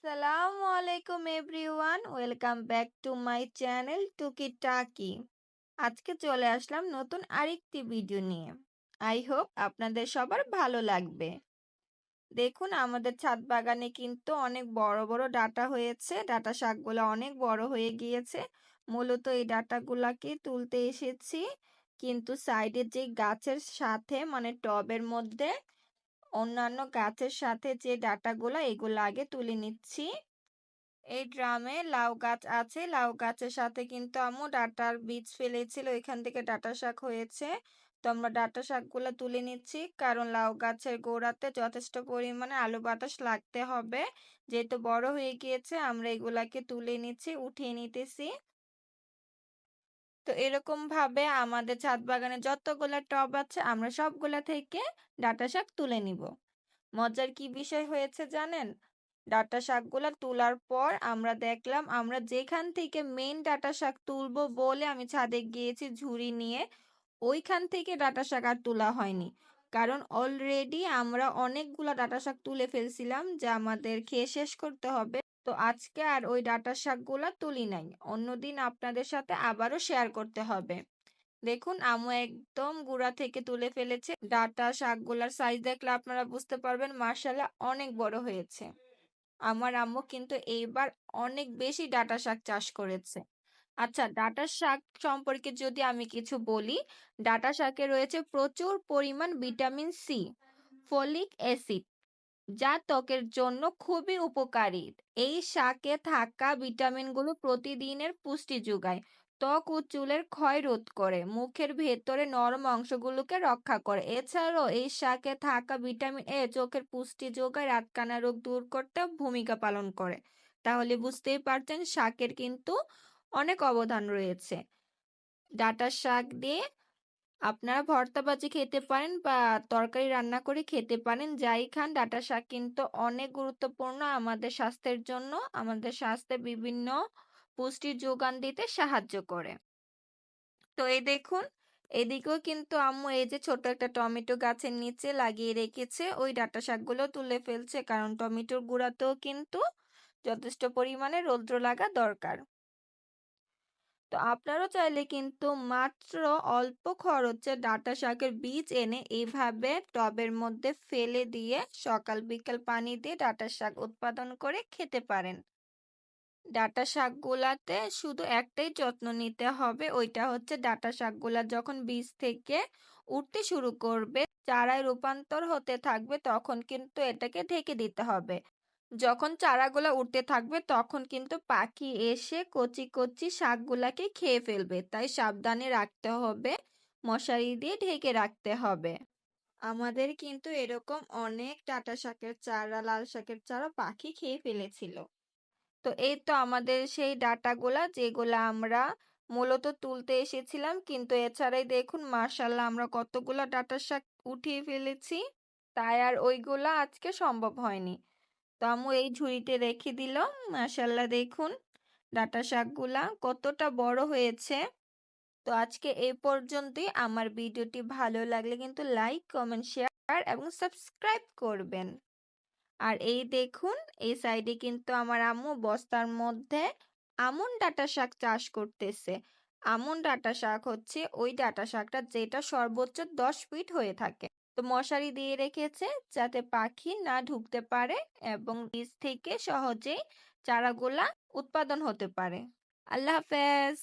আসসালামু আলাইকুম everyone, welcome back to my channel টুকি টাকি। আজকে চলে আসলাম নতুন আরেকটি ভিডিও নিয়ে। আই হোপ আপনাদের সবার ভালো লাগবে। দেখুন, আমাদের ছাদ বাগানে কিন্তু অনেক বড় বড় ডাঁটা হয়েছে। ডাঁটা শাকগুলো অনেক বড় হয়ে গিয়েছে। মূলত এই ডাঁটাগুলাকে তুলতে এসেছি, কিন্তু সাইডের যে গাছের সাথে মানে টবের মধ্যে অন্যান্য গাছের সাথে যে ডাঁটাগুলা এগুলো আগে তুলে নিচ্ছি। এই ড্রামে লাউ গাছ আছে। লাউ গাছের সাথে কিন্তু আম্মু ডাঁটার বীজ ফেলেছিল, এখান থেকে ডাঁটা শাক হয়েছে। তো আমরা ডাঁটা শাকগুলো তুলে নিচ্ছি, কারণ লাউ গাছের গোড়াতে যথেষ্ট পরিমাণে আলো বাতাস লাগতে হবে। যেহেতু বড় হয়ে গিয়েছে, আমরা এগুলাকে তুলে নিচ্ছি, উঠিয়ে নিতেছি। তো এরকম ভাবে আমাদের ছাদ বাগানে যতগুলা টব আছে আমরা সবগুলা থেকে ডাঁটা শাক তুলে নিব। মজার কি বিষয় হয়েছে জানেন? ডাঁটা শাকগুলা তোলার পর আমরা দেখলাম, আমরা যেখান থেকে মেইন ডাঁটা শাক তুলবো বলে আমি ছাদে গিয়েছি ঝুড়ি নিয়ে, ওইখান থেকে ডাঁটা শাক আর তোলা হয়নি। কারণ অলরেডি আমরা অনেকগুলা ডাঁটা শাক তুলে ফেলছিলাম, যা আমাদের খেয়ে শেষ করতে হবে। তো আজকে আর ওই ডাঁটা শাকগুলা তুলি নাই, অন্যদিন আপনাদের সাথে আবারও শেয়ার করতে হবে। দেখুন, আম্মু একদম গুঁড়া থেকে তুলে ফেলেছে। ডাঁটা শাকগুলার সাইজ দেখলে আপনারা বুঝতে পারবেন মাশাআল্লাহ অনেক বড় হয়েছে। আমার আম্মু কিন্তু এইবার অনেক বেশি ডাঁটা শাক চাষ করেছে। আচ্ছা, ডাঁটা শাক সম্পর্কে যদি আমি কিছু বলি, ডাঁটা শাকে রয়েছে প্রচুর পরিমাণ ভিটামিন সি, ফলিক অ্যাসিড, যা ত্বকের জন্য খুবই উপকারী। এই শাকে থাকা ভিটামিনগুলো প্রতিদিনের পুষ্টি যোগায়, ত্বক ও চুলের ক্ষয় রোধ করে, মুখের ভেতরে নরম অংশগুলোকে রক্ষা করে। এছাড়াও এই শাকে থাকা ভিটামিন এ চোখের পুষ্টি যোগায়, রাতকানা রোগ দূর করতে ভূমিকা পালন করে। তাহলে বুঝতেই পারছেন শাকের কিন্তু অনেক অবদান রয়েছে। ডাঁটা শাক দিয়ে আপনারা ভর্তা ভাজি খেতে পারেন বা তরকারি রান্না করে খেতে পারেন, যাই খান। ডাঁটা শাক কিন্তু অনেক গুরুত্বপূর্ণ আমাদের স্বাস্থ্যের জন্য, আমাদের স্বাস্থ্যে বিভিন্ন পুষ্টির যোগান দিতে সাহায্য করে। তো এই দেখুন, এদিকেও কিন্তু আম্মু এই যে ছোট একটা টমেটো গাছের নিচে লাগিয়ে রেখেছে, ওই ডাঁটা শাকগুলো তুলে ফেলছে, কারণ টমেটোর গুঁড়াতেও কিন্তু যথেষ্ট পরিমাণে রৌদ্র লাগা দরকার। তো আপনারাও চাইলে কিন্তু মাত্র অল্প খরচে ডাঁটা শাকের বীজ এনে এইভাবে টবের মধ্যে ফেলে দিয়ে সকাল বিকাল পানি দিয়ে ডাঁটা শাক উৎপাদন করে খেতে পারেন। ডাঁটা শাকগুলাতে শুধু একটাই যত্ন নিতে হবে, ওইটা হচ্ছে ডাঁটা শাকগুলা যখন বীজ থেকে উঠতে শুরু করবে, চারায় রূপান্তর হতে থাকবে, তখন কিন্তু এটাকে ঢেকে দিতে হবে। যখন চারাগুলা উঠতে থাকবে তখন কিন্তু পাখি এসে কচি কচি শাকগুলাকে খেয়ে ফেলবে, তাই সাবধানে রাখতে হবে, মশারি দিয়ে ঢেকে রাখতে হবে। আমাদের কিন্তু এরকম অনেক ডাঁটা শাকের চারা, লাল শাকের চারা পাখি খেয়ে ফেলেছিল। তো এই তো আমাদের সেই ডাঁটাগুলা যেগুলা আমরা মূলত তুলতে এসেছিলাম, কিন্তু এছাড়াই দেখুন মাশাআল্লাহ আমরা কতগুলা ডাঁটা শাক উঠিয়ে ফেলেছি, তাই আর ওইগুলা আজকে সম্ভব হয়নি। তো আম্মু এই ঝুড়িতে রেখে দিল। মাশাআল্লাহ দেখুন ডাঁটা শাকগুলা কতটা বড় হয়েছে। তো আজকে এই পর্যন্তই। আমার ভিডিওটি ভালো লাগলে কিন্তু লাইক, কমেন্ট, শেয়ার এবং সাবস্ক্রাইব করবেন। আর এই দেখুন, এই সাইডে কিন্তু আমার আম্মু বস্তার মধ্যে আমন ডাঁটা শাক চাষ করতেছে। আমন ডাঁটা শাক হচ্ছে ওই ডাঁটা শাকটা যেটা সর্বোচ্চ 10 ফিট হয়ে থাকে। তো মশারি দিয়ে রেখেছে যাতে পাখি না ঢুকতে পারে এবং বীজ থেকে সহজেই চারাগুলা উৎপাদন হতে পারে। আল্লাহ হাফেজ।